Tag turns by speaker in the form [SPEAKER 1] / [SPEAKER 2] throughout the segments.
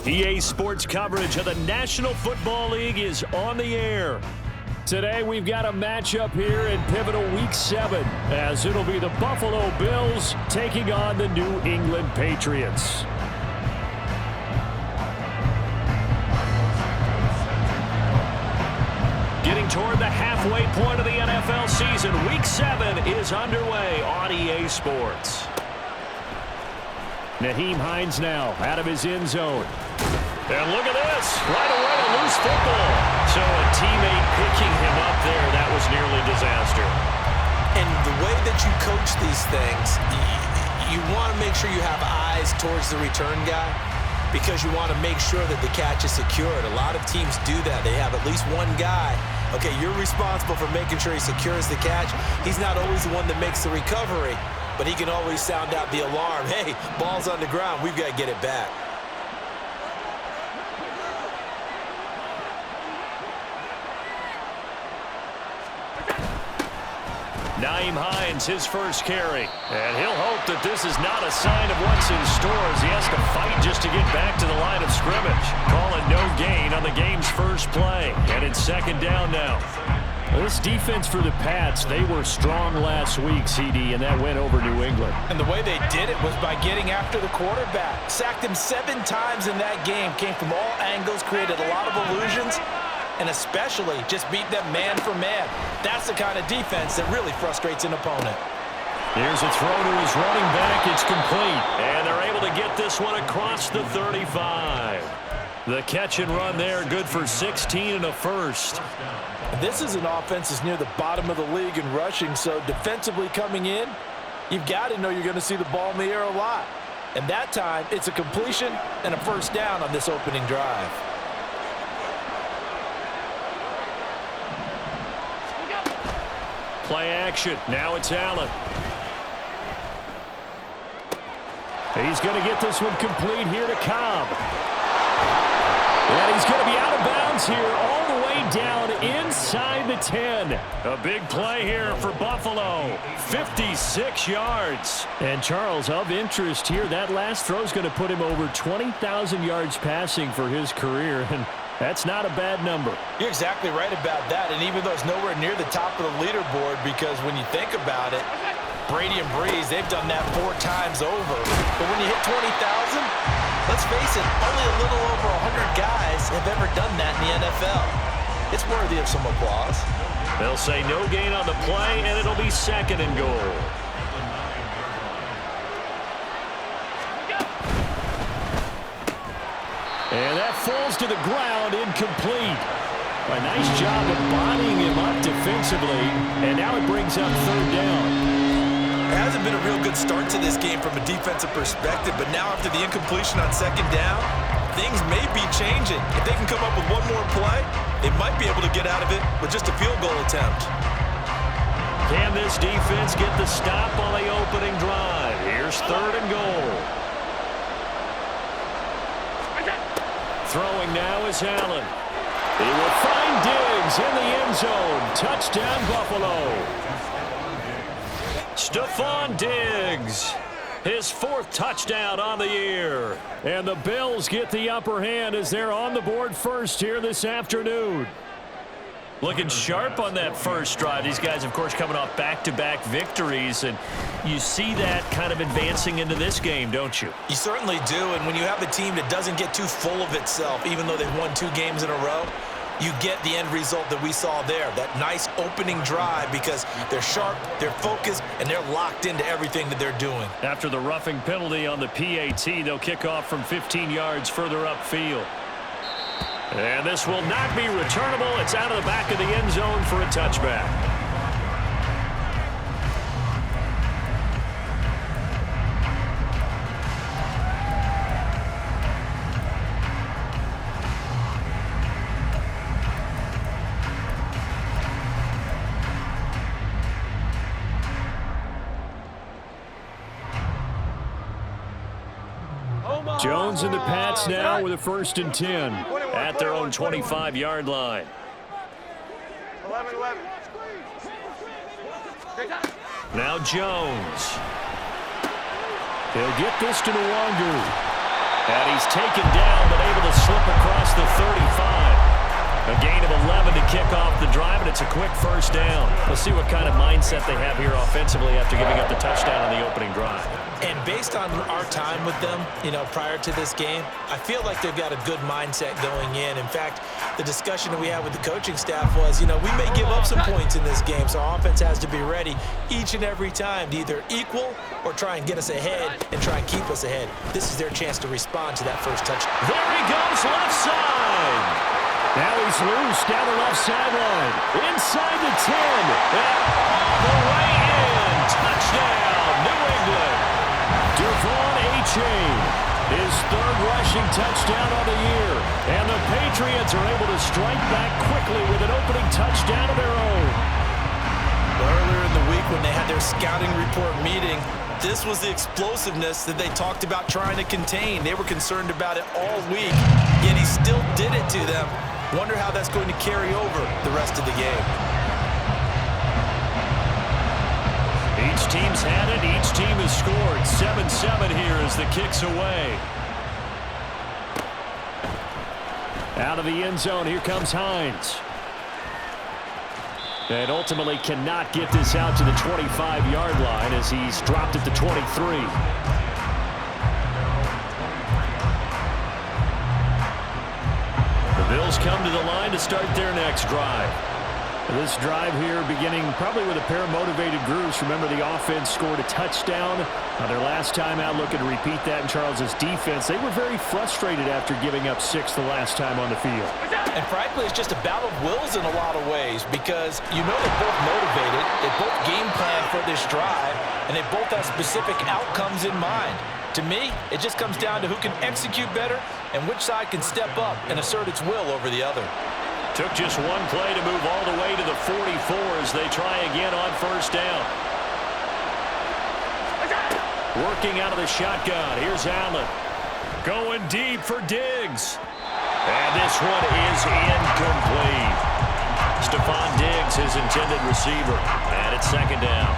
[SPEAKER 1] EA Sports coverage of the National Football League is on the air. Today we've got a matchup here in pivotal Week 7 as it'll be the Buffalo Bills taking on the New England Patriots. Getting toward the halfway point of the NFL season, Week 7 is underway on EA Sports. Nyheim Hines now out of his end zone. And look at this, right away a loose football. So a teammate picking him up there, that was nearly disaster.
[SPEAKER 2] And the way that you coach these things, you want to make sure you have eyes towards the return guy because you want to make sure that the catch is secured. A lot of teams do that. They have at least one guy. Okay, you're responsible for making sure he secures the catch. He's not always the one that makes the recovery, but he can always sound out the alarm. Hey, ball's on the ground. We've got to get it back.
[SPEAKER 1] Nyheim Hines, his first carry. And he'll hope that this is not a sign of what's in store as he has to fight just to get back to the line of scrimmage. Call it no gain on the game's first play. And it's second down now. This defense for the Pats, they were strong last week, CD, and that went over New England.
[SPEAKER 3] And the way they did it was by getting after the quarterback. Sacked him 7 times in that game. Came from all angles, created a lot of illusions, and especially just beat them man for man. That's the kind of defense that really frustrates an opponent.
[SPEAKER 1] Here's a throw to his running back. It's complete. And they're able to get this one across the 35. The catch and run there, good for 16 and a first.
[SPEAKER 3] This is an offense that's near the bottom of the league in rushing, so defensively coming in, you've got to know you're going to see the ball in the air a lot. And that time, it's a completion and a first down on this opening drive.
[SPEAKER 1] Play action. Now it's Allen. He's going to get this one complete here to Cobb. And he's going to be out of bounds here all the way down inside the 10. A big play here for Buffalo. 56 yards. And Charles, of interest here, that last throw is going to put him over 20,000 yards passing for his career. And that's not a bad number.
[SPEAKER 3] You're exactly right about that. And even though it's nowhere near the top of the leaderboard, because when you think about it, Brady and Breeze, they've done that 4 times over. But when you hit 20,000, let's face it, only a little over 100 guys have ever done that in the NFL. It's worthy of some applause.
[SPEAKER 1] They'll say no gain on the play, and it'll be second and goal. And that falls to the ground, incomplete. A nice job of bodying him up defensively, and now it brings up third down.
[SPEAKER 2] It hasn't been a real good start to this game from a defensive perspective, but now after the incompletion on second down, things may be changing. If they can come up with one more play, they might be able to get out of it with just a field goal attempt.
[SPEAKER 1] Can this defense get the stop on the opening drive? Here's third and goal. Throwing now is Allen. He will find Diggs in the end zone. Touchdown, Buffalo. Stephon Diggs, his 4th touchdown on the year. And the Bills get the upper hand as they're on the board first here this afternoon. Looking sharp on that first drive. These guys, of course, coming off back-to-back victories, and you see that kind of advancing into this game, don't you?
[SPEAKER 2] You certainly do, and when you have a team that doesn't get too full of itself, even though they've won 2 games in a row, you get the end result that we saw there, that nice opening drive, because they're sharp, they're focused, and they're locked into everything that they're doing.
[SPEAKER 1] After the roughing penalty on the PAT, they'll kick off from 15 yards further upfield. And this will not be returnable. It's out of the back of the end zone for a touchback. Jones and the Pats now with a 1st and 10 at their own 25-yard line.
[SPEAKER 4] 11.
[SPEAKER 1] Now Jones. He'll get this to Nwangu. And he's taken down, but able to slip across the 35. A gain of 11 to kick off the drive, and it's a quick first down. Let's see what kind of mindset they have here offensively after giving up the touchdown on the opening drive.
[SPEAKER 2] And based on our time with them, prior to this game, I feel like they've got a good mindset going in. In fact, the discussion that we had with the coaching staff was, we may give up some points in this game, so our offense has to be ready each and every time to either equal or try and get us ahead and try and keep us ahead. This is their chance to respond to that first touchdown.
[SPEAKER 1] There he goes, left side. Now he's loose down the left sideline. Inside the 10. And all the way in. Touchdown, New England. Devon A-Chain, his third rushing touchdown of the year. And the Patriots are able to strike back quickly with an opening touchdown of their own.
[SPEAKER 2] Earlier in the week when they had their scouting report meeting, this was the explosiveness that they talked about trying to contain. They were concerned about it all week, yet he still did it to them. Wonder how that's going to carry over the rest of the game.
[SPEAKER 1] Each team's had it. Each team has scored. 7-7 here as the kick's away. Out of the end zone, here comes Hines. And ultimately cannot get this out to the 25-yard line as he's dropped at the 23. Bills come to the line to start their next drive. This drive here beginning probably with a pair of motivated groups. Remember, the offense scored a touchdown on their last time out, looking to repeat that in Charles's defense. They were very frustrated after giving up 6 the last time on the field.
[SPEAKER 3] And frankly, it's just a battle of wills in a lot of ways because they're both motivated, they both game plan for this drive, and they both have specific outcomes in mind. To me, it just comes down to who can execute better and which side can step up and assert its will over the other.
[SPEAKER 1] Took just one play to move all the way to the 44 as they try again on first down. Working out of the shotgun. Here's Allen. Going deep for Diggs. And this one is incomplete. Stephon Diggs, his intended receiver. And it's second down.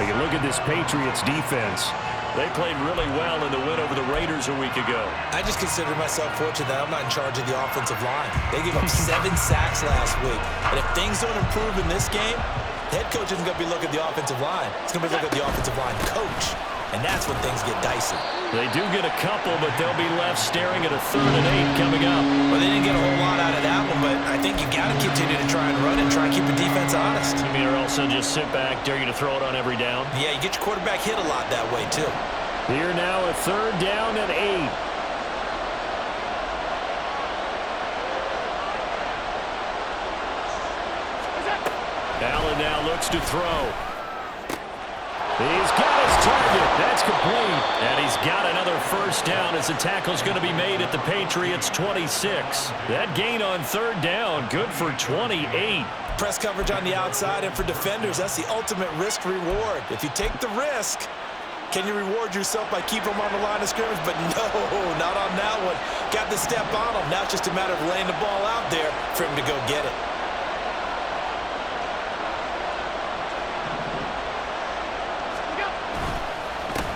[SPEAKER 1] You can look at this Patriots defense. They played really well in the win over the Raiders a week ago.
[SPEAKER 2] I just consider myself fortunate that I'm not in charge of the offensive line. They gave up 7 sacks last week. And if things don't improve in this game, the head coach isn't going to be looking at the offensive line. It's going to be looking at the offensive line coach. And that's when things get dicey.
[SPEAKER 1] They do get a couple, but they'll be left staring at a 3rd and 8 coming up.
[SPEAKER 2] Well, they didn't get a whole lot out of that one, but I think you got to continue to try and run and try and keep the defense honest.
[SPEAKER 1] You mean, or also just sit back, dare you to throw it on every down?
[SPEAKER 2] Yeah, you get your quarterback hit a lot that way, too.
[SPEAKER 1] Here now a 3rd down and 8. Allen now looks to throw. He's got his target. That's complete. And he's got another first down as the tackle's going to be made at the Patriots' 26. That gain on 3rd down, good for 28.
[SPEAKER 2] Press coverage on the outside, and for defenders, that's the ultimate risk reward. If you take the risk, can you reward yourself by keeping them on the line of scrimmage? But no, not on that one. Got the step on him. Now it's just a matter of laying the ball out there for him to go get it.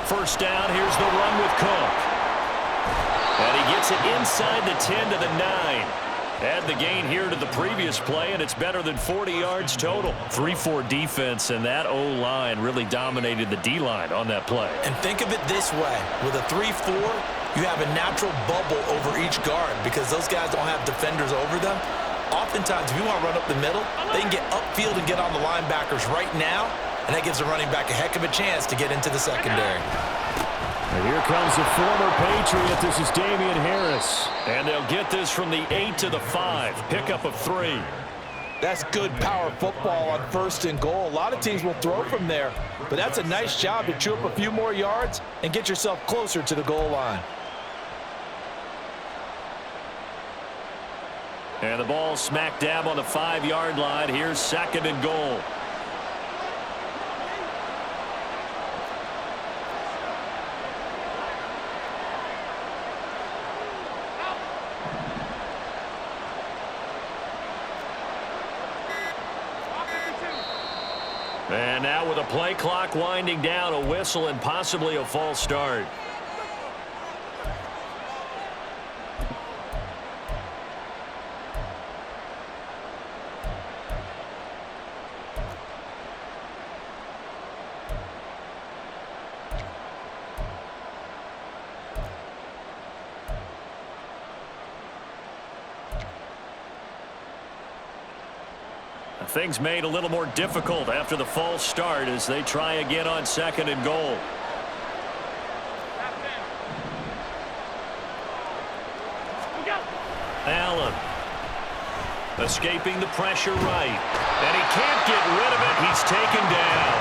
[SPEAKER 1] First down, here's the run with Cook. And he gets it inside the 10 to the 9. Add the gain here to the previous play, and it's better than 40 yards total. 3-4 defense, and that O-line really dominated the D-line on that play.
[SPEAKER 2] And think of it this way. With a 3-4, you have a natural bubble over each guard because those guys don't have defenders over them. Oftentimes, if you want to run up the middle, they can get upfield and get on the linebackers right now, and that gives the running back a heck of a chance to get into the secondary.
[SPEAKER 1] And here comes the former Patriot. This is Damian Harris. And they'll get this from the 8 to the 5. Pickup of 3.
[SPEAKER 3] That's good power football on 1st and goal. A lot of teams will throw from there, but that's a nice job to chew up a few more yards and get yourself closer to the goal line.
[SPEAKER 1] And the ball smack dab on the 5-yard line. Here's 2nd and goal. And now with a play clock winding down, a whistle and possibly a false start. Things made a little more difficult after the false start as they try again on 2nd and goal. Allen escaping the pressure right. And he can't get rid of it. He's taken down.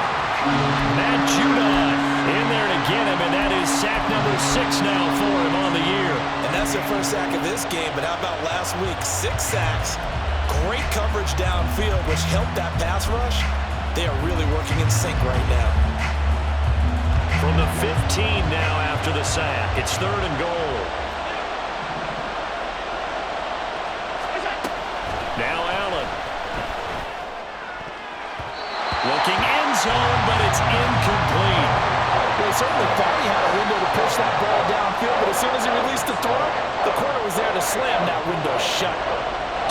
[SPEAKER 1] Matt Judon in there to get him, and that is sack number 6 now for him on the year.
[SPEAKER 2] And that's their first sack of this game, but how about last week? 6 sacks. Great coverage downfield, which helped that pass rush. They are really working in sync right now.
[SPEAKER 1] From the 15 now after the sack. It's 3rd and goal. Now Allen. Looking end zone, but it's incomplete.
[SPEAKER 3] They certainly thought he had a window to push that ball downfield, but as soon as he released the throw, the corner was there to slam that window shut.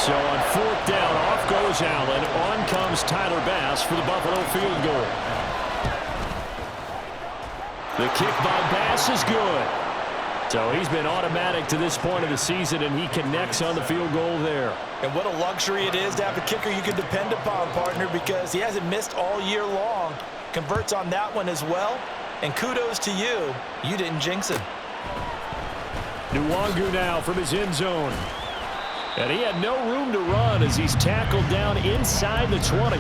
[SPEAKER 1] So on 4th down, off goes Allen. On comes Tyler Bass for the Buffalo field goal. The kick by Bass is good. So he's been automatic to this point of the season, and he connects on the field goal there.
[SPEAKER 3] And what a luxury it is to have a kicker you can depend upon, partner, because he hasn't missed all year long. Converts on that one as well. And kudos to you. You didn't jinx it.
[SPEAKER 1] Nwangu now from his end zone. And he had no room to run as he's tackled down inside the 20.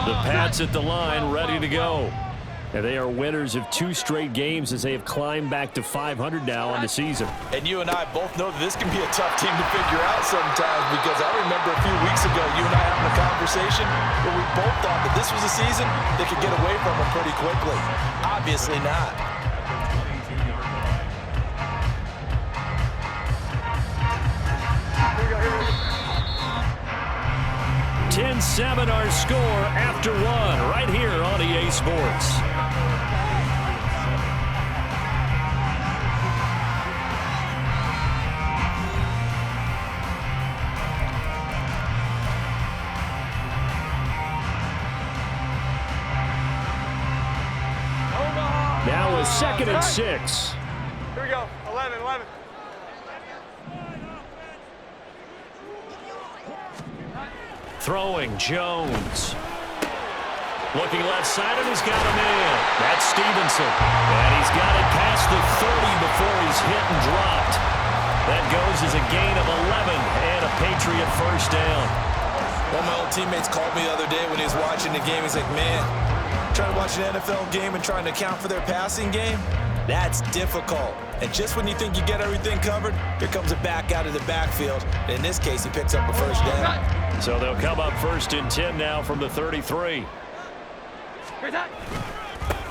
[SPEAKER 1] The Pats at the line, ready to go. And they are winners of 2 straight games as they have climbed back to 500 now on the season.
[SPEAKER 3] And you and I both know that this can be a tough team to figure out sometimes, because I remember a few weeks ago you and I having a conversation where we both thought that this was a season that could get away from them pretty quickly. Obviously not.
[SPEAKER 1] Here we go. 10-7 our score after 1 right here on EA Sports. Now a 2nd and 6.
[SPEAKER 4] Here we go. 11.
[SPEAKER 1] Throwing Jones. Looking left side, and he's got him in. That's Stevenson. And he's got it past the 30 before he's hit and dropped. That goes as a gain of 11 and a Patriot first down.
[SPEAKER 2] One of my old teammates called me the other day when he was watching the game. He's like, man, trying to watch an NFL game and trying to account for their passing game, that's difficult. And just when you think you get everything covered, here comes a back out of the backfield. And in this case, he picks up a first down.
[SPEAKER 1] So they'll come up 1st and 10 now from the 33.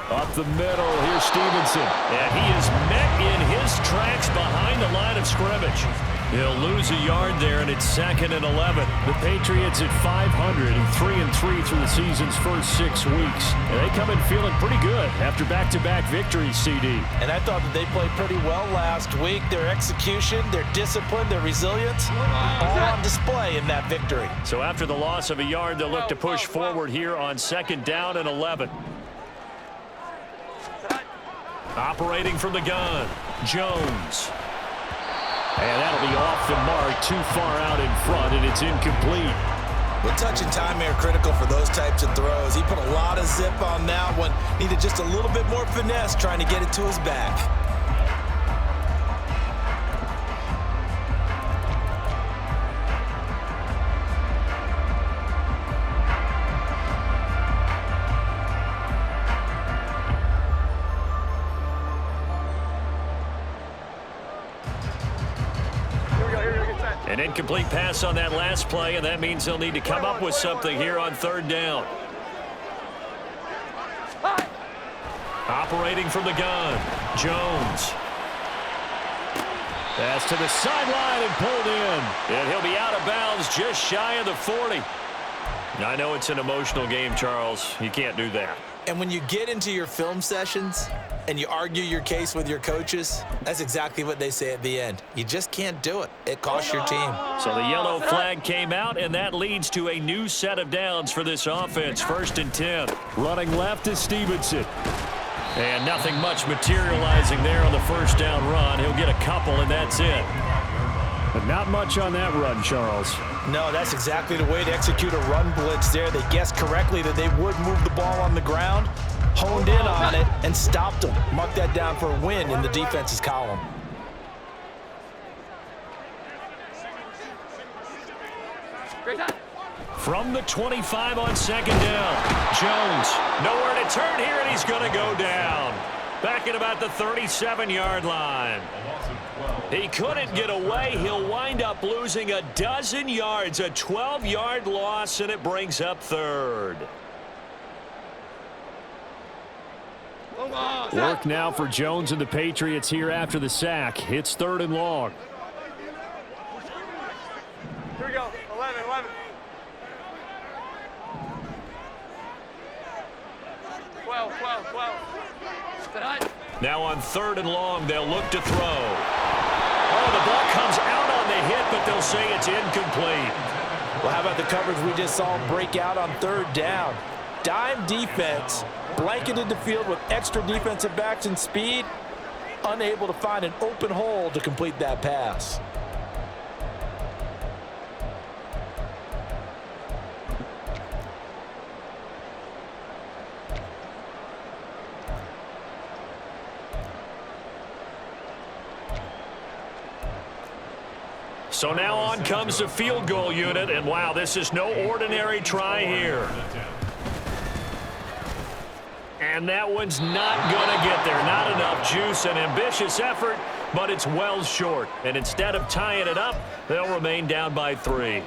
[SPEAKER 1] Up the middle, here's Stevenson. And he is met in his tracks behind the line of scrimmage. He'll lose a yard there, and it's 2nd and 11. The Patriots at 500 and 3-3 through the season's first 6 weeks. And they come in feeling pretty good after back-to-back victories, CD.
[SPEAKER 3] And I thought that they played pretty well last week. Their execution, their discipline, their resilience, all on display in that victory.
[SPEAKER 1] So after the loss of a yard, they'll look to push forward here on 2nd down and 11. Operating from the gun, Jones. And that'll be off the mark, too far out in front, and it's incomplete.
[SPEAKER 2] Well, touch and time are critical for those types of throws. He put a lot of zip on that one. Needed just a little bit more finesse trying to get it to his back.
[SPEAKER 1] An incomplete pass on that last play, and that means they'll need to come up with something here on 3rd down. Operating from the gun, Jones. Pass to the sideline and pulled in. And he'll be out of bounds just shy of the 40. I know it's an emotional game, Charles. You can't do that.
[SPEAKER 2] And when you get into your film sessions and you argue your case with your coaches, that's exactly what they say at the end. You just can't do it. It costs your team.
[SPEAKER 1] So the yellow flag came out, and that leads to a new set of downs for this offense. 1st and 10. Running left is Stevenson. And nothing much materializing there on the first down run. He'll get a couple, and that's it. But not much on that run, Charles.
[SPEAKER 3] No, that's exactly the way to execute a run blitz there. They guessed correctly that they would move the ball on the ground, honed in on it, and stopped them. Mark that down for a win in the defense's column.
[SPEAKER 1] From the 25 on 2nd down. Jones, nowhere to turn here, and he's going to go down. Back at about the 37-yard line. He couldn't get away. He'll wind up losing a dozen yards, a 12-yard loss, and it brings up 3rd. Work now for Jones and the Patriots here after the sack. It's 3rd and long.
[SPEAKER 4] Here we go. 11.
[SPEAKER 1] Now on 3rd and long, they'll look to throw. Oh, the ball comes out on the hit, but they'll say it's incomplete.
[SPEAKER 3] Well, how about the coverage we just saw break out on 3rd down? Dime defense, blanketed the field with extra defensive backs and speed, unable to find an open hole to complete that pass.
[SPEAKER 1] So now on comes the field goal unit, and wow, this is no ordinary try here. And that one's not going to get there. Not enough juice. An ambitious effort, but it's well short. And instead of tying it up, they'll remain down by 3.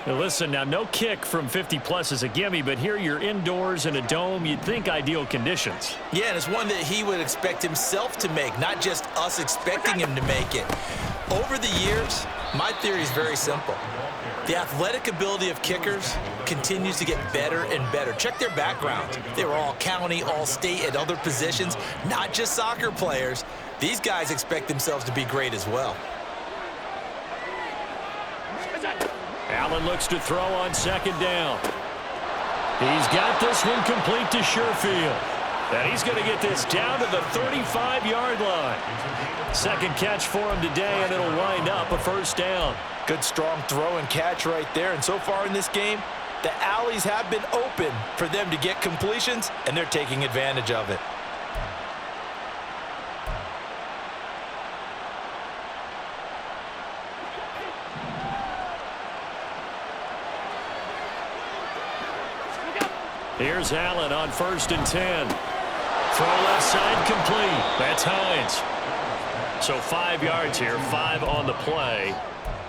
[SPEAKER 1] Now listen, now no kick from 50-plus is a gimme, but here you're indoors in a dome. You'd think ideal conditions.
[SPEAKER 2] Yeah, and it's one that he would expect himself to make, not just us expecting him to make it. Over the years, my theory is very simple. The athletic ability of kickers continues to get better and better. Check their backgrounds. They were all county, all state at other positions, not just soccer players. These guys expect themselves to be great as well.
[SPEAKER 1] Allen looks to throw on 2nd down. He's got this one complete to Sherfield. And he's going to get this down to the 35-yard line. 2nd catch for him today, and it'll wind up a 1st down.
[SPEAKER 3] Good strong throw and catch right there. And so far in this game, the alleys have been open for them to get completions, and they're taking advantage of it.
[SPEAKER 1] Here's Allen on 1st and 10. Throw left side complete. That's Hines. So 5 yards here, 5 on the play.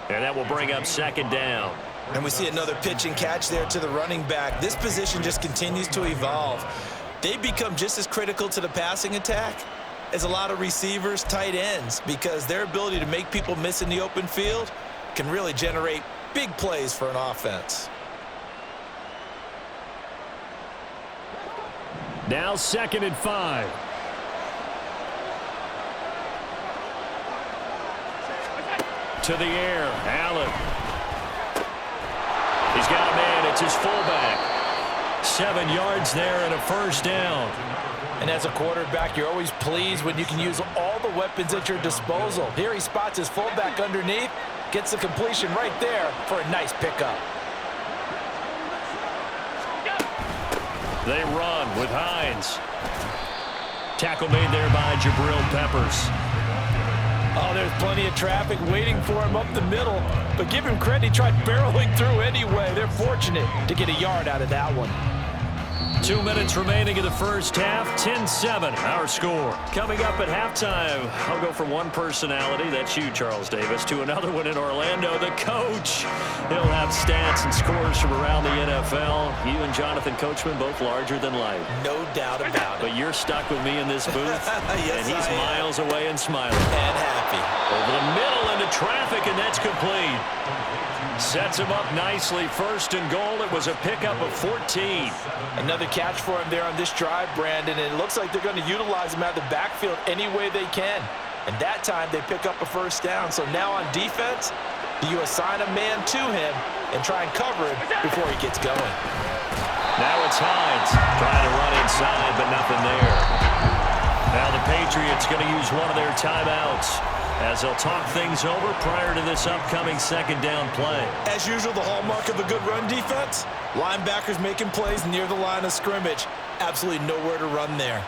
[SPEAKER 1] And that will bring up 2nd down.
[SPEAKER 2] And we see another pitch and catch there to the running back. This position just continues to evolve. They become just as critical to the passing attack as a lot of receivers, tight ends, because their ability to make people miss in the open field can really generate big plays for an offense.
[SPEAKER 1] Now 2nd and 5. To the air, Allen. He's got a man. It's his fullback. 7 yards there and a 1st down.
[SPEAKER 3] And as a quarterback, you're always pleased when you can use all the weapons at your disposal. Here he spots his fullback underneath, gets the completion right there for a nice pickup.
[SPEAKER 1] They run with Hines. Tackle made there by Jabril Peppers.
[SPEAKER 3] Oh, there's plenty of traffic waiting for him up the middle. But give him credit, he tried barreling through anyway. They're fortunate to get a yard out of that one.
[SPEAKER 1] 2 minutes remaining in the first half. 10-7, our score. Coming up at halftime, I'll go from one personality, that's you, Charles Davis, to another one in Orlando, the coach. He'll have stats and scores from around the NFL. You and Jonathan Coachman both larger than life.
[SPEAKER 2] No doubt about it.
[SPEAKER 1] But you're stuck with me in this booth,
[SPEAKER 2] yes,
[SPEAKER 1] and he's miles away and smiling.
[SPEAKER 2] And happy.
[SPEAKER 1] Over the middle into traffic, and that's complete. Sets him up nicely. First and goal. It was a pickup of 14.
[SPEAKER 3] Another catch for him there on this drive, Brandon, and it looks like they're going to utilize him out of the backfield any way they can. And that time they pick up a first down. So now on defense, you assign a man to him and try and cover him before he gets going.
[SPEAKER 1] Now it's Hines trying to run inside, but nothing there. Now the Patriots going to use one of their timeouts as they'll talk things over prior to this upcoming second down play.
[SPEAKER 3] As usual, the hallmark of a good run defense, linebackers making plays near the line of scrimmage. Absolutely nowhere to run there.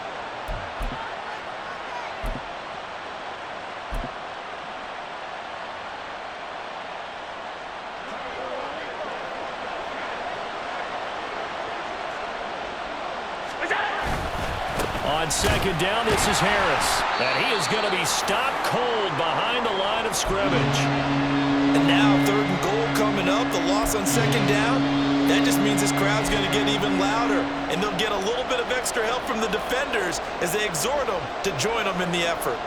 [SPEAKER 1] On second down, this is Harris. And he is going to be stopped cold behind the line of scrimmage.
[SPEAKER 3] And now third and goal coming up. The loss on second down. That just means this crowd's going to get even louder. And they'll get a little bit of extra help from the defenders as they exhort them to join them in the effort.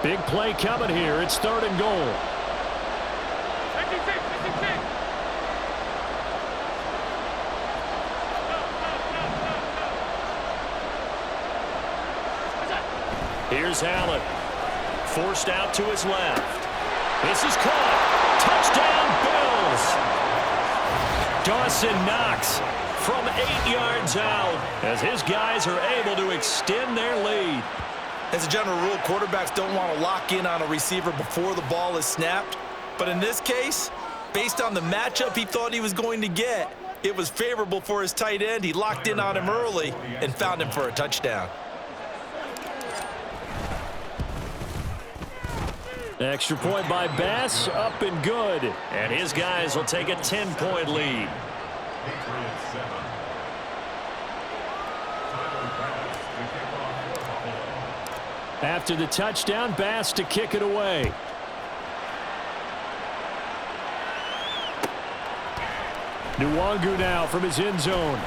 [SPEAKER 1] Big play coming here. It's third and goal. Here's Allen. Forced out to his left. This is caught. Touchdown, Bills. Dawson Knox from 8 yards out as his guys are able to extend their lead.
[SPEAKER 3] As a general rule, quarterbacks don't want to lock in on a receiver before the ball is snapped. But in this case, based on the matchup he thought he was going to get, it was favorable for his tight end. He locked in on him early and found him for a touchdown.
[SPEAKER 1] Extra point by Bass, up and good. And his guys will take a 10-point lead. After the touchdown, Bass to kick it away. Nwangu now from his end zone.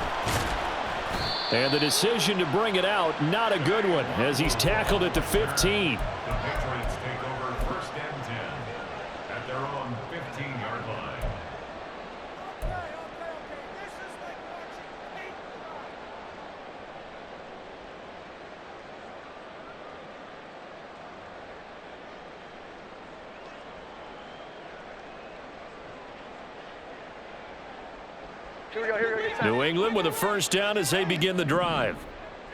[SPEAKER 1] And the decision to bring it out, not a good one, as he's tackled at the 15. New England with a first down as they begin the drive.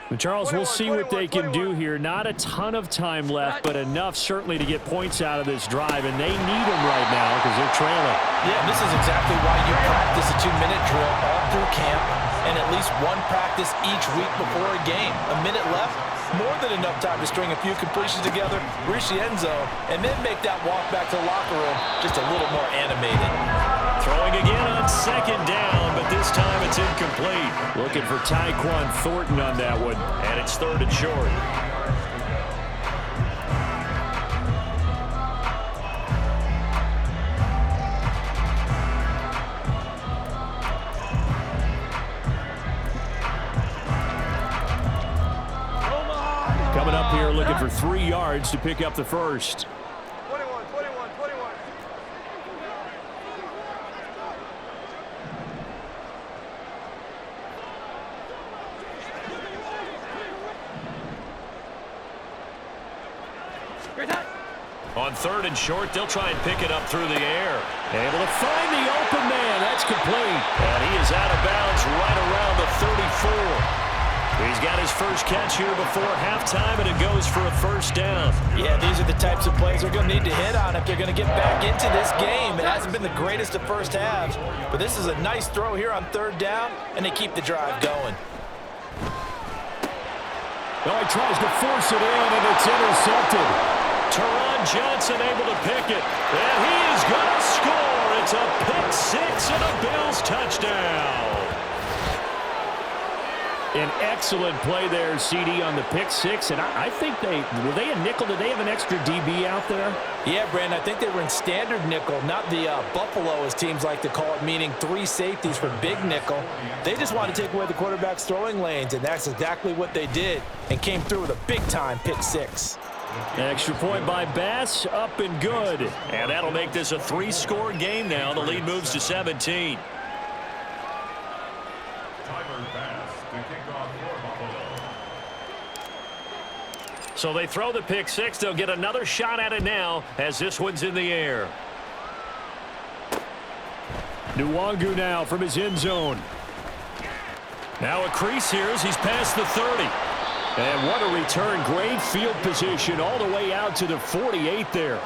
[SPEAKER 1] And Charles, we'll see what they can do here. Not a ton of time left, but enough certainly to get points out of this drive, and they need them right now because they're trailing.
[SPEAKER 3] Yeah, and this is exactly why you practice a 2-minute drill all through camp and at least one practice each week before a game. A minute left, more than enough time to string a few completions together, reach the end zone, and then make that walk back to the locker room just a little more animated.
[SPEAKER 1] Throwing again on second down, but this time it's incomplete. Looking for Tyquan Thornton on that one, and it's third and short. Coming up here looking for 3 yards to pick up the first.
[SPEAKER 4] 21, 21, 21.
[SPEAKER 1] On third and short, they'll try and pick it up through the air. Able to find the open man. That's complete. And he is out of bounds right around the 34. He's got his first catch here before halftime, and it goes for a first down.
[SPEAKER 3] Yeah, these are the types of plays they're going to need to hit on if they're going to get back into this game. It hasn't been the greatest of first halves, but this is a nice throw here on third down, and they keep the drive going.
[SPEAKER 1] Oh, he tries to force it in, and it's intercepted. Teron Johnson able to pick it, and he is going to score. It's a pick six and a Bills touchdown. An excellent play there, CD, on the pick six. And I think were they a nickel? Did they have an extra DB out there?
[SPEAKER 3] Yeah, Brandon, I think they were in standard nickel, not the Buffalo, as teams like to call it, meaning 3 safeties for big nickel. They just wanted to take away the quarterback's throwing lanes, and that's exactly what they did, and came through with a big-time pick six.
[SPEAKER 1] Extra point by Bass, up and good. And that'll make this a 3-score game now. The lead moves to 17. So they throw the pick six. They'll get another shot at it now as this one's in the air. Nwangu now from his end zone. Now a crease here as he's past the 30. And what a return. Great field position all the way out to the 48 there.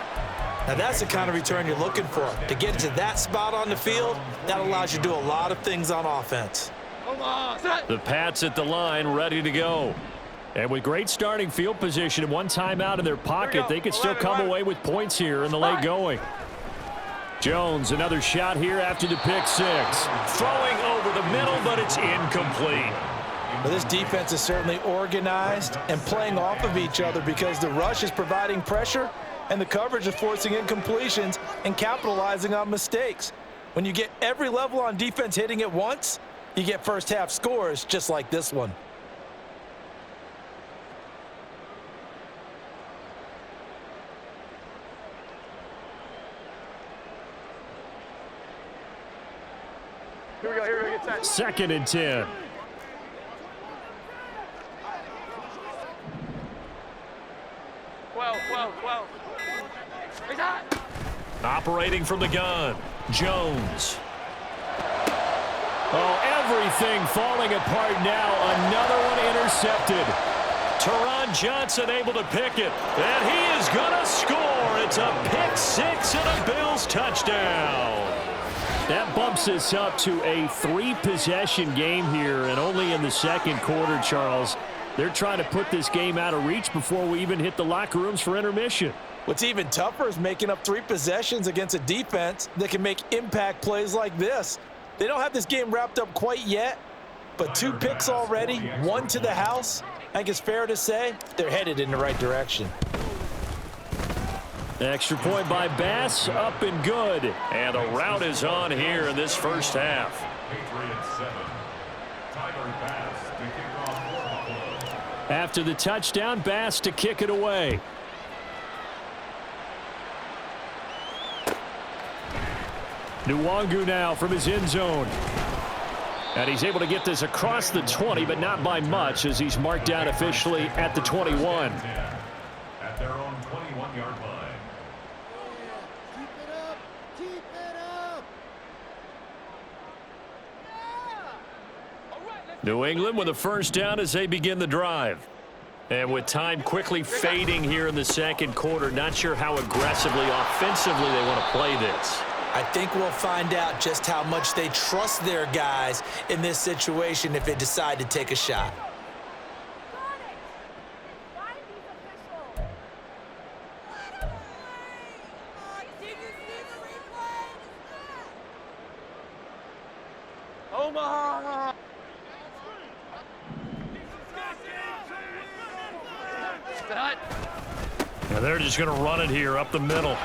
[SPEAKER 2] Now that's the kind of return you're looking for. To get to that spot on the field, that allows you to do a lot of things on offense.
[SPEAKER 1] The Pats at the line ready to go. And with great starting field position and one timeout in their pocket, they could still come away with points here in the late going. Jones, another shot here after the pick six. Throwing over the middle, but it's incomplete.
[SPEAKER 3] Well, this defense is certainly organized and playing off of each other because the rush is providing pressure and the coverage is forcing incompletions and capitalizing on mistakes. When you get every level on defense hitting at once, you get first half scores just like this one.
[SPEAKER 4] Here we go, get set.
[SPEAKER 1] 2nd and 10.
[SPEAKER 4] Well.
[SPEAKER 1] Operating from the gun, Jones. Oh, everything falling apart now. Another one intercepted. Teron Johnson able to pick it. And he is going to score. It's a pick six and a Bills touchdown. That bumps us up to a 3-possession game here, and only in the second quarter, Charles. They're trying to put this game out of reach before we even hit the locker rooms for intermission.
[SPEAKER 3] What's even tougher is making up 3 possessions against a defense that can make impact plays like this. They don't have this game wrapped up quite yet, but 2 picks already, 1 to the house. I think it's fair to say they're headed in the right direction.
[SPEAKER 1] Extra point by Bass, up and good. And a rout is on here in this first half. After the touchdown, Bass to kick it away. Nwangu now from his end zone. And he's able to get this across the 20, but not by much as he's marked down officially at the 21.
[SPEAKER 5] At their own 21-yard line. Keep it up.
[SPEAKER 1] New England with a first down as they begin the drive. And with time quickly fading here in the second quarter, not sure how aggressively, offensively they want to play this.
[SPEAKER 2] I think we'll find out just how much they trust their guys in this situation if they decide to take a shot.
[SPEAKER 4] Omaha!
[SPEAKER 1] Now they're just going to run it here up the middle.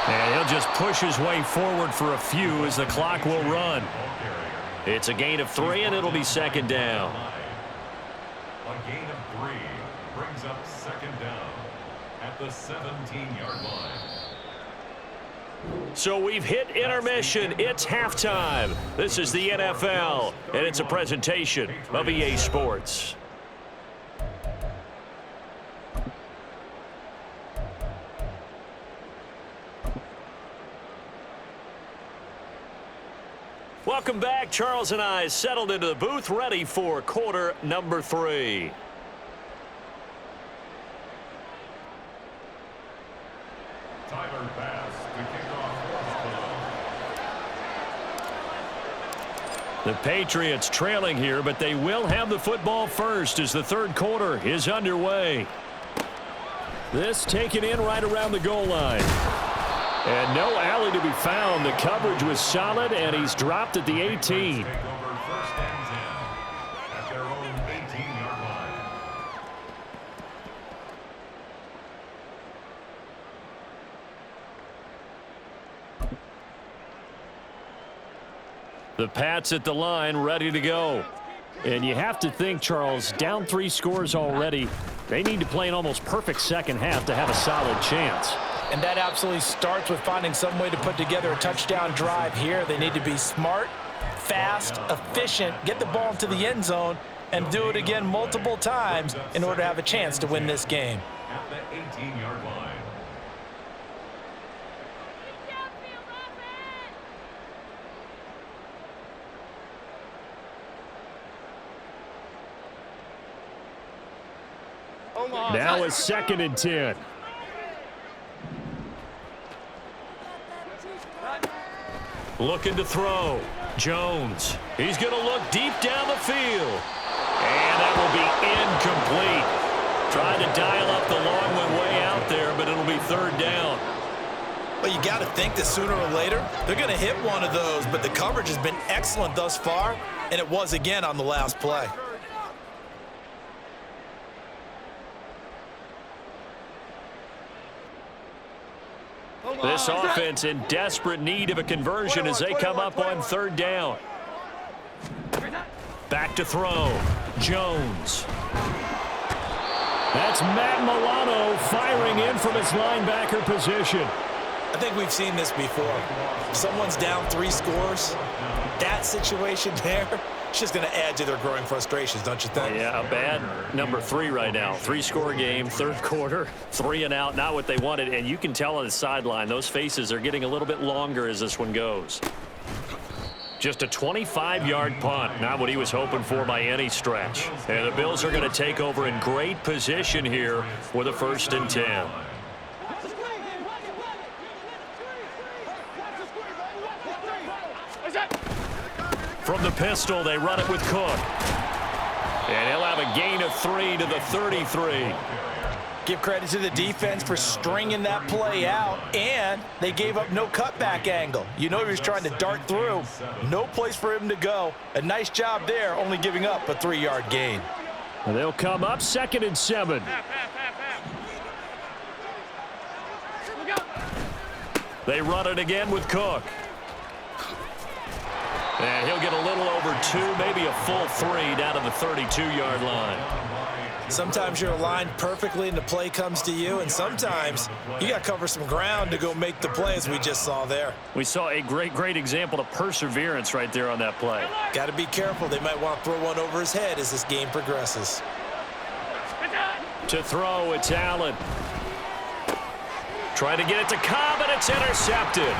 [SPEAKER 1] And he'll just push his way forward for a few as the clock will run. It's a gain of 3, and it'll be second down.
[SPEAKER 5] A gain of 3 brings up second down at the 17-yard line.
[SPEAKER 1] So we've hit intermission. It's halftime. This is the NFL, and it's a presentation of EA Sports. Welcome back. Charles and I settled into the booth, ready for quarter number 3.
[SPEAKER 5] Tyler Bass to kick off.
[SPEAKER 1] The Patriots trailing here, but they will have the football first as the third quarter is underway. This taken in right around the goal line. And no alley to be found. The coverage was solid, and he's dropped at the 18.
[SPEAKER 5] Take over first and 10 at their own
[SPEAKER 1] The Pats at the line, ready to go. And you have to think, Charles, down 3 scores already. They need to play an almost perfect second half to have a solid chance.
[SPEAKER 3] And that absolutely starts with finding some way to put together a touchdown drive here. They need to be smart, fast, efficient, get the ball into the end zone, and do it again multiple times in order to have a chance to win this game.
[SPEAKER 5] At the 18-yard line.
[SPEAKER 1] Now it's 2nd and 10. Looking to throw. Jones. He's going to look deep down the field. And that will be incomplete. Trying to dial up the long one way out there, but it'll be 3rd down.
[SPEAKER 3] Well, you got to think that sooner or later they're going to hit one of those, but the coverage has been excellent thus far, and it was again on the last play.
[SPEAKER 1] This offense in desperate need of a conversion as they come up on 3rd down. Back to throw. Jones. That's Matt Milano firing in from his linebacker position.
[SPEAKER 2] I think we've seen this before. Someone's down 3 scores. That situation there, it's just going to add to their growing frustrations, don't you think?
[SPEAKER 1] Yeah, a bad number 3 right now. 3-score game, 3rd quarter, 3 and out, not what they wanted. And you can tell on the sideline, those faces are getting a little bit longer as this one goes. Just a 25-yard punt, not what he was hoping for by any stretch. And the Bills are going to take over in great position here with a 1st and 10. From the pistol, they run it with Cook. And he'll have a gain of 3 to the 33.
[SPEAKER 3] Give credit to the defense for stringing that play out, and they gave up no cutback angle. You know he was trying to dart through. No place for him to go. A nice job there, only giving up a 3-yard gain.
[SPEAKER 1] And they'll come up 2nd and 7. They run it again with Cook. And he'll get a little over 2, maybe a full 3 down to the 32-yard line.
[SPEAKER 2] Sometimes you're aligned perfectly and the play comes to you, and sometimes you got to cover some ground to go make the play, as we just saw there.
[SPEAKER 1] We saw a great example of perseverance right there on that play.
[SPEAKER 2] Got to be careful. They might want to throw one over his head as this game progresses.
[SPEAKER 1] To throw, it's Allen. Trying to get it to Cobb, and it's intercepted.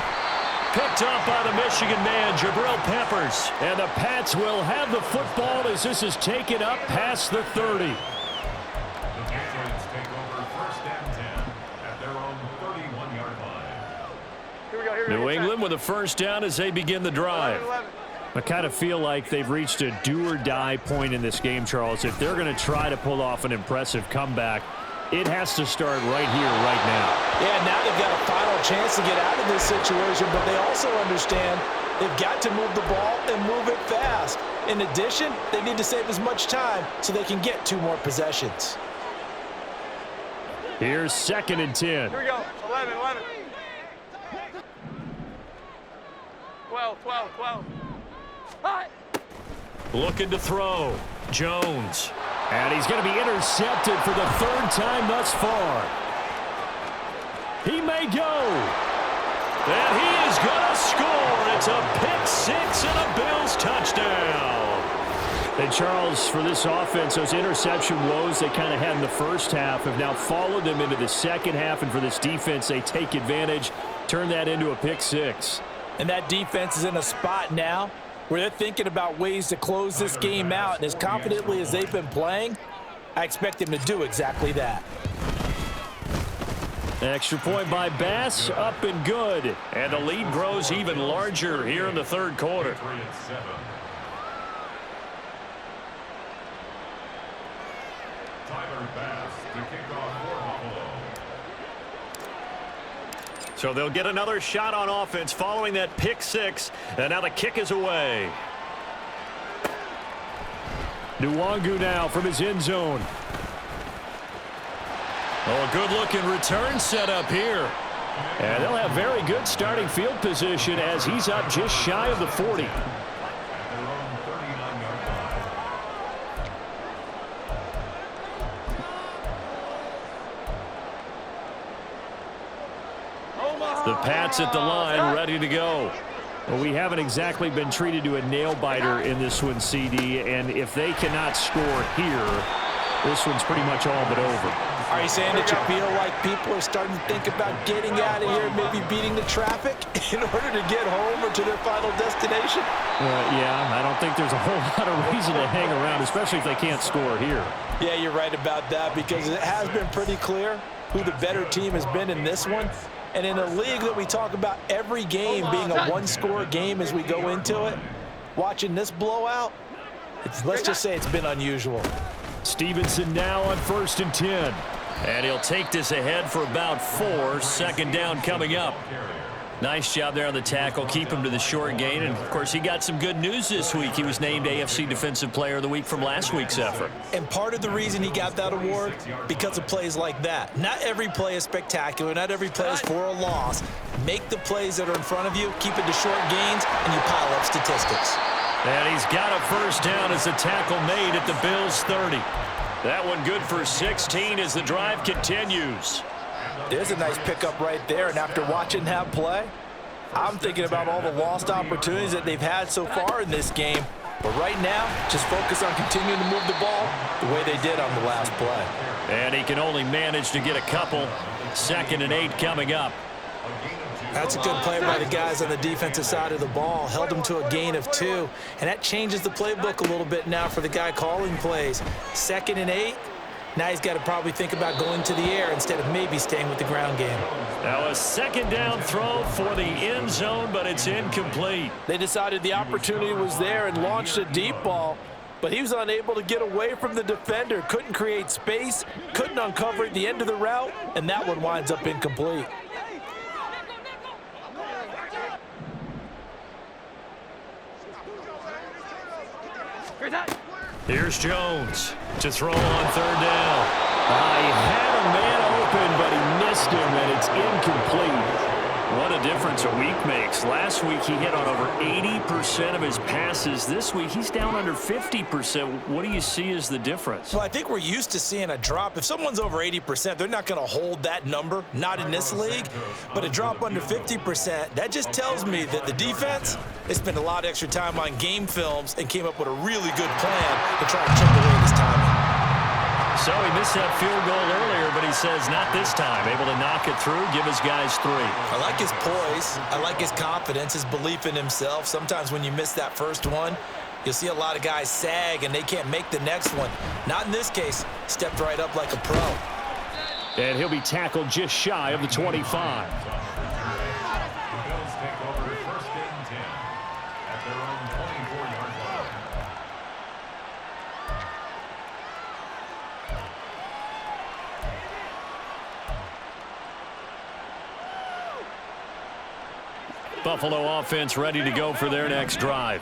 [SPEAKER 1] Picked up by the Michigan man, Jabril Peppers. And the Pats will have the football as this is taken up past the 30.
[SPEAKER 5] The Patriots take over 1st and 10 at their own 31-yard line.
[SPEAKER 4] Here we go, here we go.
[SPEAKER 1] New England with a 1st down as they begin the drive. I kind of feel like they've reached a do-or-die point in this game, Charles. If they're going to try to pull off an impressive comeback, it has to start right here, right now.
[SPEAKER 3] Yeah, now they've got a final chance to get out of this situation, but they also understand they've got to move the ball and move it fast. In addition, they need to save as much time so they can get 2 more possessions.
[SPEAKER 1] Here's 2nd and 10.
[SPEAKER 4] Here we go. 11. 12. Hot.
[SPEAKER 1] Looking to throw. Jones. And he's going to be intercepted for the 3rd time thus far. He may go. And he is going to score. It's a pick 6 and a Bills touchdown. And Charles, for this offense, those interception woes they kind of had in the first half have now followed them into the second half. And for this defense, they take advantage, turn that into a pick 6.
[SPEAKER 3] And that defense is in a spot now where they're thinking about ways to close this game out. And as confidently as they've been playing, I expect them to do exactly that.
[SPEAKER 1] Extra point by Bass, up and good. And the lead grows even larger here in the 3rd quarter.
[SPEAKER 5] Patriots 7. Tyler Bass to kick off for Buffalo.
[SPEAKER 1] So they'll get another shot on offense following that pick 6. And now the kick is away. Nwangu now from his end zone. Oh, a good-looking return set up here. And they'll have very good starting field position as he's up just shy of the 40. Pats at the line, ready to go. Well, we haven't exactly been treated to a nail-biter in this one, CD, and if they cannot score here, this one's pretty much all but over.
[SPEAKER 2] Are you saying that you feel like people are starting to think about getting out of here, maybe beating the traffic in order to get home or to their final destination?
[SPEAKER 1] Yeah, I don't think there's a whole lot of reason to hang around, especially if they can't score here.
[SPEAKER 2] Yeah, you're right about that, because it has been pretty clear who the better team has been in this one. And in a league that we talk about every game being a one-score game as we go into it, watching this blowout, let's just say it's been unusual.
[SPEAKER 1] Stevenson now on 1st and 10. And he'll take this ahead for about 4. Second down coming up. Nice job there on the tackle. Keep him to the short gain. And, of course, he got some good news this week. He was named AFC Defensive Player of the Week from last week's effort.
[SPEAKER 2] And part of the reason he got that award, because of plays like that. Not every play is spectacular. Not every play is for a loss. Make the plays that are in front of you, keep it to short gains, and you pile up statistics.
[SPEAKER 1] And he's got a first down as the tackle made at the Bills' 30. That one good for 16 as the drive continues.
[SPEAKER 2] There's a nice pickup right there, and after watching that play, I'm thinking about all the lost opportunities that they've had so far in this game. But right now, just focus on continuing to move the ball the way they did on the last play.
[SPEAKER 1] And he can only manage to get a couple. 2nd and 8 coming up.
[SPEAKER 2] That's a good play by the guys on the defensive side of the ball. Held them to a gain of 2. And that changes the playbook a little bit now for the guy calling plays. 2nd and 8. Now he's got to probably think about going to the air instead of maybe staying with the ground game.
[SPEAKER 1] Now a second down throw for the end zone, but it's incomplete.
[SPEAKER 2] They decided the opportunity was there and launched a deep ball, but he was unable to get away from the defender. Couldn't create space, couldn't uncover at the end of the route, and that one winds up incomplete.
[SPEAKER 1] Here's Jones to throw on 3rd down. He had a man open, but he missed him, and it's incomplete. What a difference a week makes. Last week he hit on over 80% of his passes. This week he's down under 50%. What do you see as the difference?
[SPEAKER 2] Well, I think we're used to seeing a drop. If someone's over 80%, they're not going to hold that number, not in this league. But a drop under 50%, that just tells me that the defense, they spent a lot of extra time on game films and came up with a really good plan to try and chip away this timing.
[SPEAKER 1] So he missed that field goal earlier, but he says not this time. Able to knock it through, give his guys 3.
[SPEAKER 2] I like his poise. I like his confidence, his belief in himself. Sometimes when you miss that first one, you'll see a lot of guys sag and they can't make the next one. Not in this case. Stepped right up like a pro.
[SPEAKER 1] And he'll be tackled just shy of the 25.
[SPEAKER 5] The Bills take over 1st and 10 at their own 24-yard line.
[SPEAKER 1] Buffalo offense ready to go for their next drive.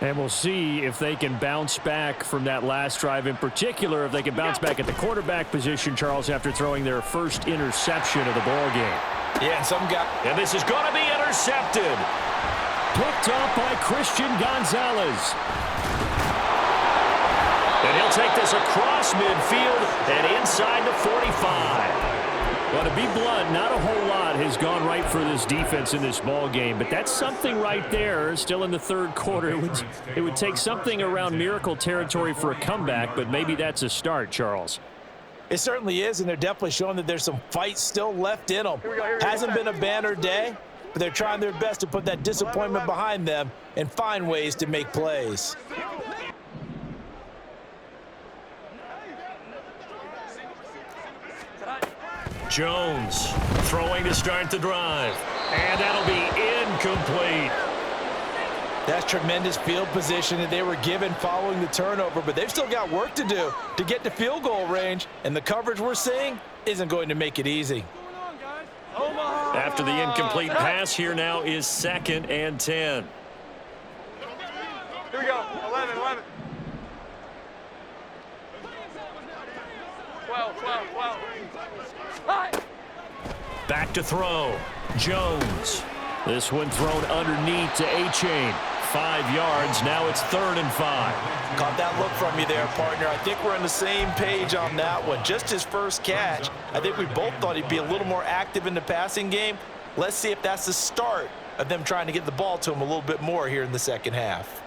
[SPEAKER 1] And we'll see if they can bounce back from that last drive. In particular, if they can bounce back at the quarterback position, Charles, after throwing their first interception of the ball game.
[SPEAKER 2] Yeah, and some guy.
[SPEAKER 1] And this is going to be intercepted. Picked up by Christian Gonzalez. And he'll take this across midfield and inside the 45. Well, to be blunt, not a whole lot has gone right for this defense in this ball game, but that's something right there. Still in the 3rd quarter, it would take something around miracle territory for a comeback, but maybe that's a start, Charles.
[SPEAKER 2] It certainly is, and they're definitely showing that there's some fight still left in them. Hasn't been a banner day, but they're trying their best to put that disappointment behind them and find ways to make plays.
[SPEAKER 1] Jones throwing to start the drive. And that'll be incomplete.
[SPEAKER 2] That's tremendous field position that they were given following the turnover, but they've still got work to do to get to field goal range, and the coverage we're seeing isn't going to make it easy.
[SPEAKER 1] After the incomplete pass, here now is 2nd and 10.
[SPEAKER 4] Here we go. 11. 12.
[SPEAKER 1] Back to throw. Jones. This one thrown underneath to A-Chain. 5 yards. Now it's 3rd and 5.
[SPEAKER 2] Caught that look from you there, partner. I think we're on the same page on that one. Just his first catch. I think we both thought he'd be a little more active in the passing game.
[SPEAKER 3] Let's see if that's the start of them trying to get the ball to him a little bit more here in the second half.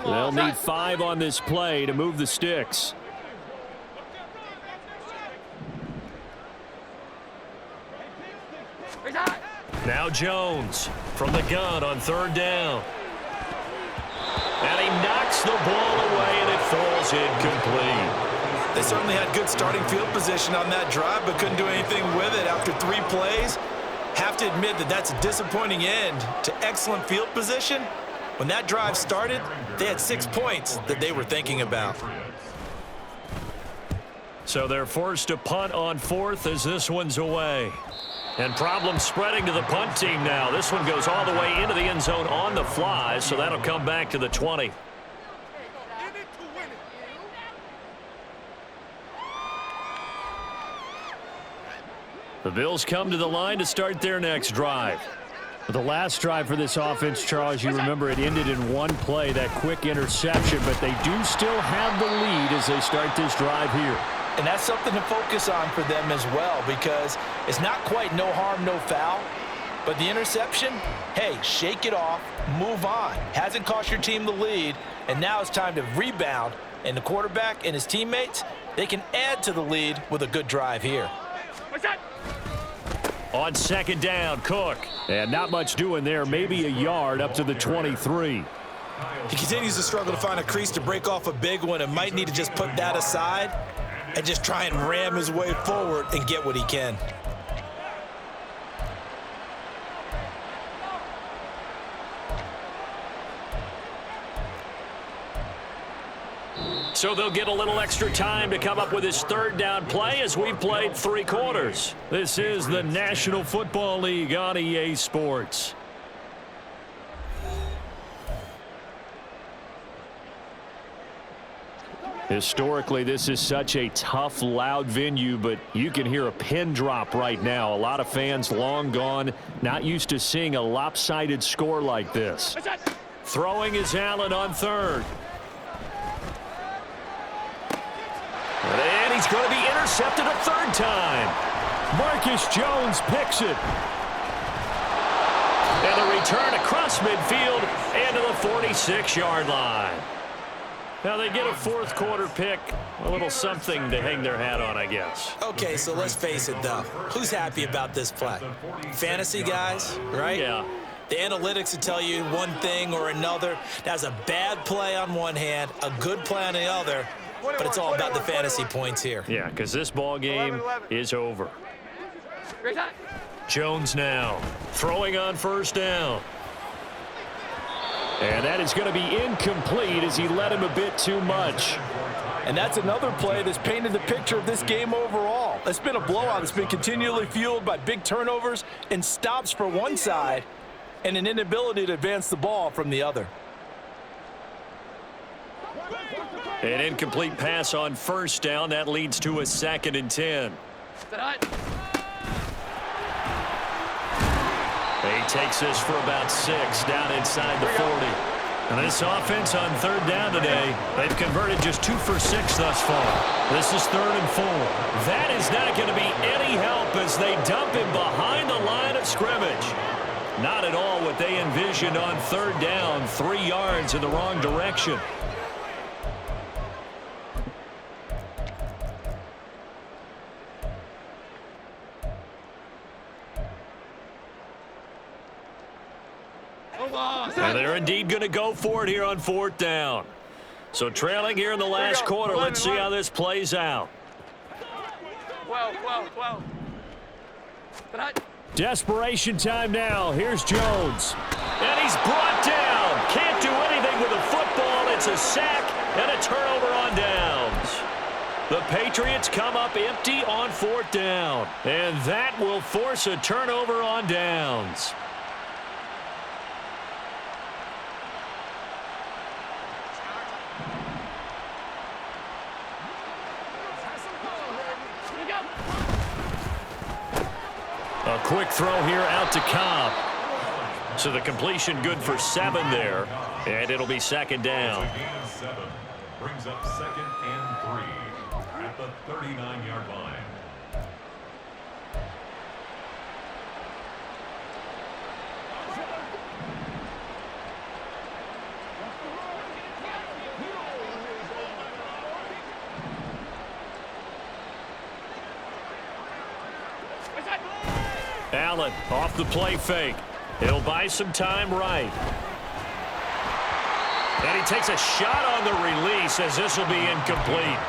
[SPEAKER 1] They'll need 5 on this play to move the sticks. Now Jones from the gun on 3rd down. And he knocks the ball away, and it falls incomplete.
[SPEAKER 3] They certainly had good starting field position on that drive, but couldn't do anything with it after 3 plays. Have to admit that that's a disappointing end to excellent field position. When that drive started, they had 6 points that they were thinking about.
[SPEAKER 1] So they're forced to punt on 4th as this one's away. And problems spreading to the punt team now. This one goes all the way into the end zone on the fly, so that'll come back to the 20. The Bills come to the line to start their next drive. The last drive for this offense, Charles, you remember it ended in 1 play, that quick interception, but they do still have the lead as they start this drive here.
[SPEAKER 3] And that's something to focus on for them as well, because it's not quite no harm, no foul. But the interception, hey, shake it off, move on. Hasn't cost your team the lead, and now it's time to rebound. And the quarterback and his teammates, they can add to the lead with a good drive here.
[SPEAKER 1] On 2nd down, Cook. And not much doing there, maybe a yard up to the 23.
[SPEAKER 2] He continues to struggle to find a crease to break off a big one and might need to just put that aside and just try and ram his way forward and get what he can.
[SPEAKER 1] So they'll get a little extra time to come up with his 3rd down play as we played 3 quarters. This is the National Football League on EA Sports. Historically, this is such a tough, loud venue, but you can hear a pin drop right now. A lot of fans long gone, not used to seeing a lopsided score like this. Throwing is Allen on 3rd. And he's going to be intercepted a 3rd time. Marcus Jones picks it. And a return across midfield and to the 46-yard line. Now they get a 4th quarter pick, a little something to hang their hat on, I guess.
[SPEAKER 2] Okay, so let's face it, though. Who's happy about this play? Fantasy guys, right?
[SPEAKER 1] Yeah.
[SPEAKER 2] The analytics will tell you one thing or another. That's a bad play on one hand, a good play on the other, but it's all about the fantasy points here.
[SPEAKER 1] Yeah, because this ball game is over. Jones now throwing on 1st down. And that is going to be incomplete as he led him a bit too much.
[SPEAKER 3] And that's another play that's painted the picture of this game overall. It's been a blowout that's been continually fueled by big turnovers and stops for one side and an inability to advance the ball from the other.
[SPEAKER 1] An incomplete pass on 1st down. That leads to a 2nd and 10. He takes this for about 6 down inside the 40. And this offense on 3rd down today, they've converted just 2 for 6 thus far. This is 3rd and 4. That is not going to be any help as they dump him behind the line of scrimmage. Not at all what they envisioned on 3rd down, 3 yards in the wrong direction. And they're indeed going to go for it here on 4th down. So trailing here in the last quarter. Let's see how this plays out.
[SPEAKER 4] 12.
[SPEAKER 1] Desperation time now. Here's Jones. And he's brought down. Can't do anything with the football. It's a sack and a turnover on downs. The Patriots come up empty on 4th down. And that will force a turnover on downs. A quick throw here out to Cobb. So the completion good for 7 there. And it'll be 2nd down.
[SPEAKER 5] Brings up 2nd and 3. at the 39-yard line.
[SPEAKER 1] Allen off the play fake. He'll buy some time right. And he takes a shot on the release as this will be incomplete.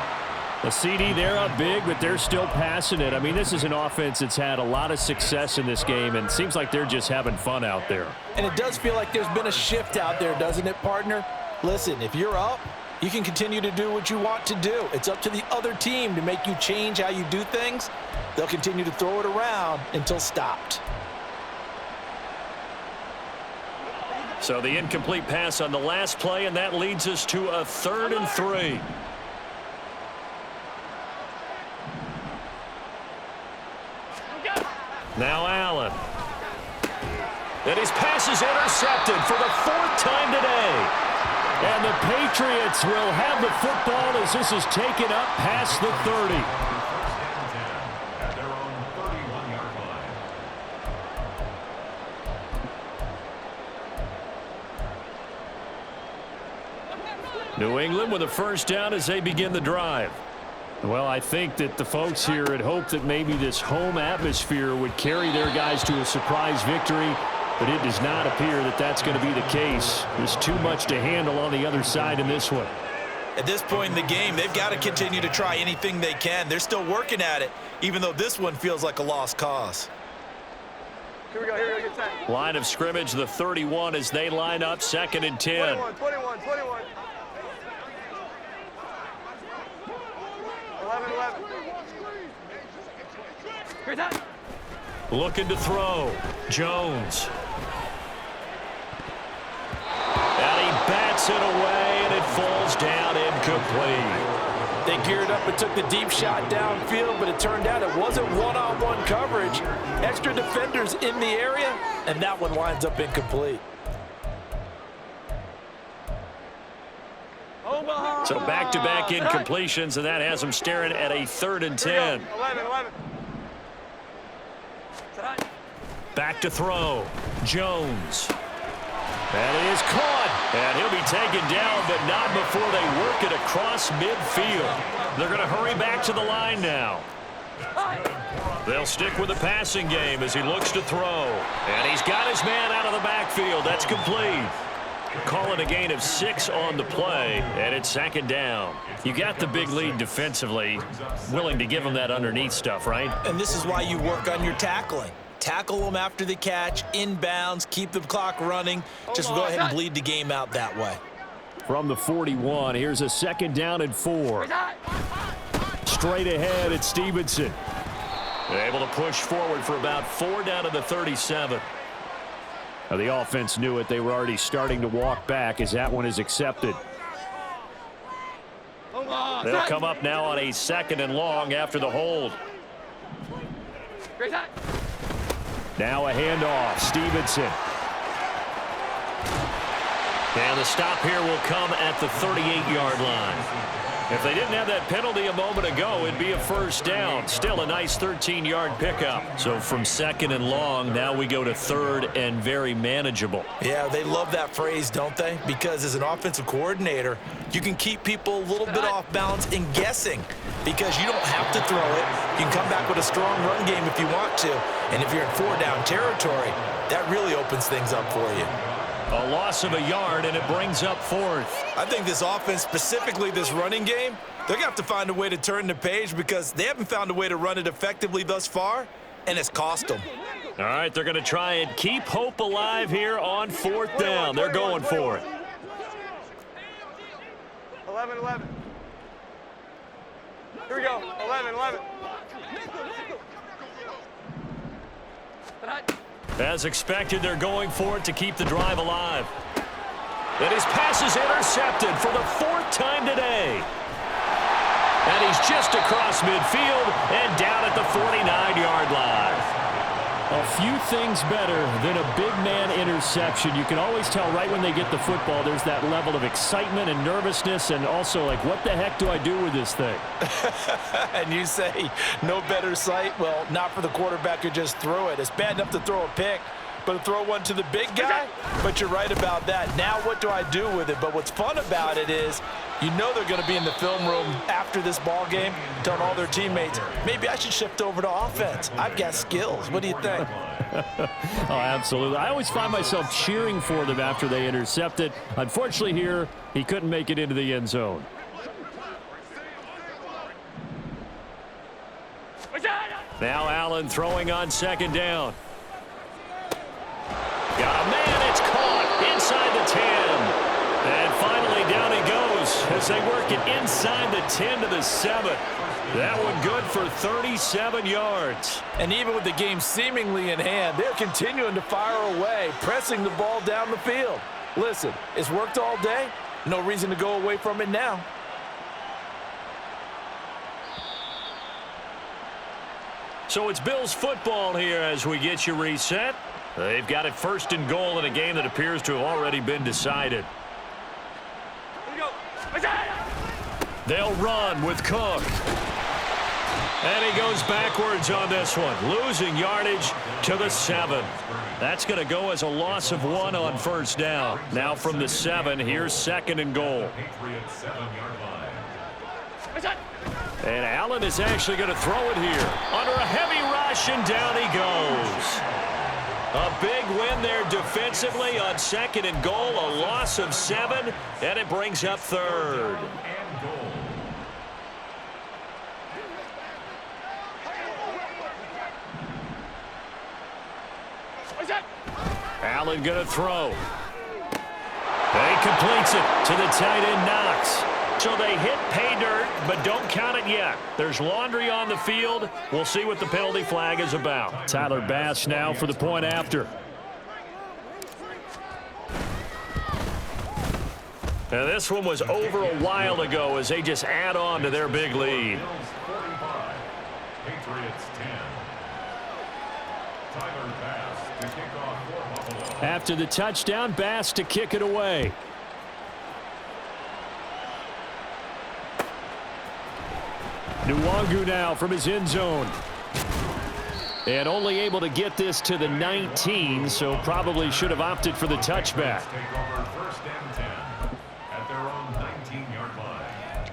[SPEAKER 1] A CD, they're up big, but they're still passing it. I mean, this is an offense that's had a lot of success in this game, and it seems like they're just having fun out there.
[SPEAKER 3] And it does feel like there's been a shift out there, doesn't it, partner? Listen, if you're up, you can continue to do what you want to do. It's up to the other team to make you change how you do things. They'll continue to throw it around until stopped.
[SPEAKER 1] So the incomplete pass on the last play, and that leads us to a 3rd and 3. Now Allen. And his pass is intercepted for the 4th time today. And the Patriots will have the football as this is taken up past the 30.
[SPEAKER 5] At their own 31-yard line.
[SPEAKER 1] New England with a first down as they begin the drive. Well, I think that the folks here had hoped that maybe this home atmosphere would carry their guys to a surprise victory, but it does not appear that that's going to be the case. There's too much to handle on the other side in this one.
[SPEAKER 3] At this point in the game, they've got to continue to try anything they can. They're still working at it, even though this one feels like a lost cause.
[SPEAKER 4] Here we go, get set.
[SPEAKER 1] Line of scrimmage, the 31 as they line up, 2nd and 10.
[SPEAKER 4] 21. 11. Here's that.
[SPEAKER 1] Looking to throw. Jones. And he bats it away, and it falls down incomplete.
[SPEAKER 3] They geared up and took the deep shot downfield, but it turned out it wasn't one-on-one coverage. Extra defenders in the area, and that one winds up incomplete.
[SPEAKER 1] So back-to-back incompletions, and that has them staring at a 3rd and 10.
[SPEAKER 4] 11.
[SPEAKER 1] Back to throw. Jones. And it is caught. And he'll be taken down, but not before they work it across midfield. They're going to hurry back to the line now. They'll stick with the passing game as he looks to throw. And he's got his man out of the backfield. That's complete. Calling a gain of 6 on the play, and it's 2nd down. You got the big lead defensively, willing to give them that underneath stuff, right?
[SPEAKER 3] And this is why you work on your tackling. Tackle them after the catch, inbounds, keep the clock running. Just go ahead and bleed the game out that way.
[SPEAKER 1] From the 41, here's a 2nd down and 4. Straight ahead at Stevenson. Able to push forward for about 4 down to the 37. Now the offense knew it. They were already starting to walk back as that one is accepted. They'll come up now on a 2nd and long after the hold. Now a handoff. Stevenson. And the stop here will come at the 38-yard line. If they didn't have that penalty a moment ago, it'd be a first down. Still a nice 13-yard pickup. So from 2nd and long, now we go to 3rd and very manageable.
[SPEAKER 3] Yeah, they love that phrase, don't they? Because as an offensive coordinator, you can keep people a little bit off balance and guessing because you don't have to throw it. You can come back with a strong run game if you want to. And if you're in 4-down territory, that really opens things up for you.
[SPEAKER 1] A loss of a yard, and it brings up 4th.
[SPEAKER 3] I think this offense, specifically this running game, they're going to have to find a way to turn the page because they haven't found a way to run it effectively thus far, and it's cost them.
[SPEAKER 1] All right, they're going to try and keep hope alive here on 4th down. They're going for it.
[SPEAKER 4] 11. Here we go. 11.
[SPEAKER 1] As expected, they're going for it to keep the drive alive. And his pass is intercepted for the 4th time today. And he's just across midfield and down at the 49-yard line. A few things better than a big man interception. You can always tell right when they get the football, there's that level of excitement and nervousness, and also like, what the heck do I do with this thing?
[SPEAKER 3] And you say no better sight? Well, not for the quarterback who just threw it. It's bad enough to throw a pick, but to throw one to the big guy? But you're right about that. Now what do I do with it? But what's fun about it is you know they're going to be in the film room after this ball game telling all their teammates, maybe I should shift over to offense. I've got skills. What do you think?
[SPEAKER 1] Oh, absolutely. I always find myself cheering for them after they intercept it. Unfortunately here, he couldn't make it into the end zone. Now Allen throwing on second down. Got a man, it's caught inside the 10. And finally down he goes as they work it inside the 10 to the 7. That one good for 37 yards.
[SPEAKER 3] And even with the game seemingly in hand, they're continuing to fire away, pressing the ball down the field. Listen, it's worked all day. No reason to go away from it now.
[SPEAKER 1] So it's Bills football here as we get you reset. They've got it first and goal in a game that appears to have already been decided. They'll run with Cook. And he goes backwards on this one, losing yardage to the 7. That's going to go as a loss of 1 on first down. Now from the 7, here's second and goal. And Allen is actually going to throw it here. Under a heavy rush, and down he goes. A big win there defensively on second and goal, a loss of 7, and it brings up third. Allen going to throw. He completes it to the tight end Knox. So they hit pay dirt, but don't count it yet. There's laundry on the field. We'll see what the penalty flag is about. Tyler Bass now for the point after. And this one was over a while ago as they just add on to their big lead. After the touchdown, Bass to kick it away. Nwangu now from his end zone. And only able to get this to the 19, so probably should have opted for the touchback.
[SPEAKER 5] First and 10 at their own 19-yard line.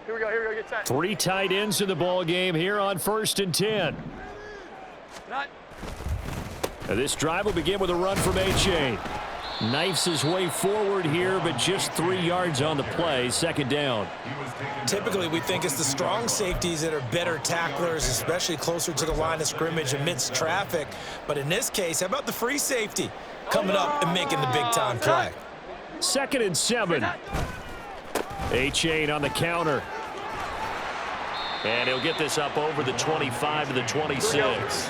[SPEAKER 4] Here we go, get set.
[SPEAKER 1] 3 tight ends in the ball game here on first and 10. And this drive will begin with a run from A-Chain. Knifes his way forward here, but just 3 yards on the play. Second down.
[SPEAKER 2] Typically, we think it's the strong safeties that are better tacklers, especially closer to the line of scrimmage amidst traffic. But in this case, how about the free safety coming up and making the big-time play?
[SPEAKER 1] Second and 7. A-Chain on the counter. And he'll get this up over the 25 to the 26.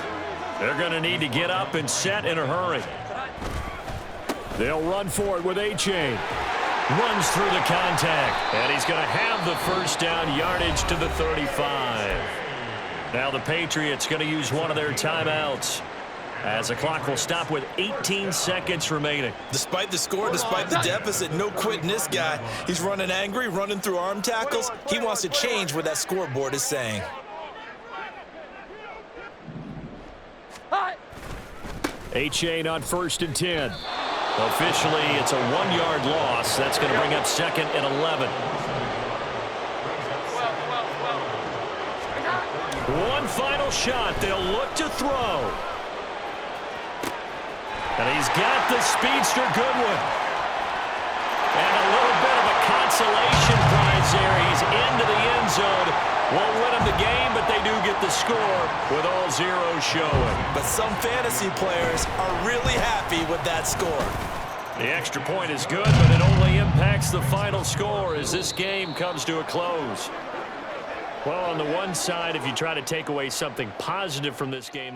[SPEAKER 1] They're going to need to get up and set in a hurry. They'll run for it with A-Chain. Runs through the contact. And he's going to have the first down, yardage to the 35. Now the Patriots going to use one of their timeouts as the clock will stop with 18 seconds remaining.
[SPEAKER 2] Despite the score, despite the deficit, no quitting this guy. He's running angry, running through arm tackles. He wants to change what that scoreboard is saying.
[SPEAKER 1] A-Chain on first and 10. Officially, it's a 1-yard loss. That's going to bring up second and 11. One final shot. They'll look to throw. And he's got the speedster Goodwin. And a little bit of a consolation prize there. He's into the end zone. Won't win him the game, but they do get the score with all zeros showing.
[SPEAKER 2] But some fantasy players are really happy with that score.
[SPEAKER 1] The extra point is good, but it only impacts the final score as this game comes to a close. Well, on the one side, if you try to take away something positive from this game,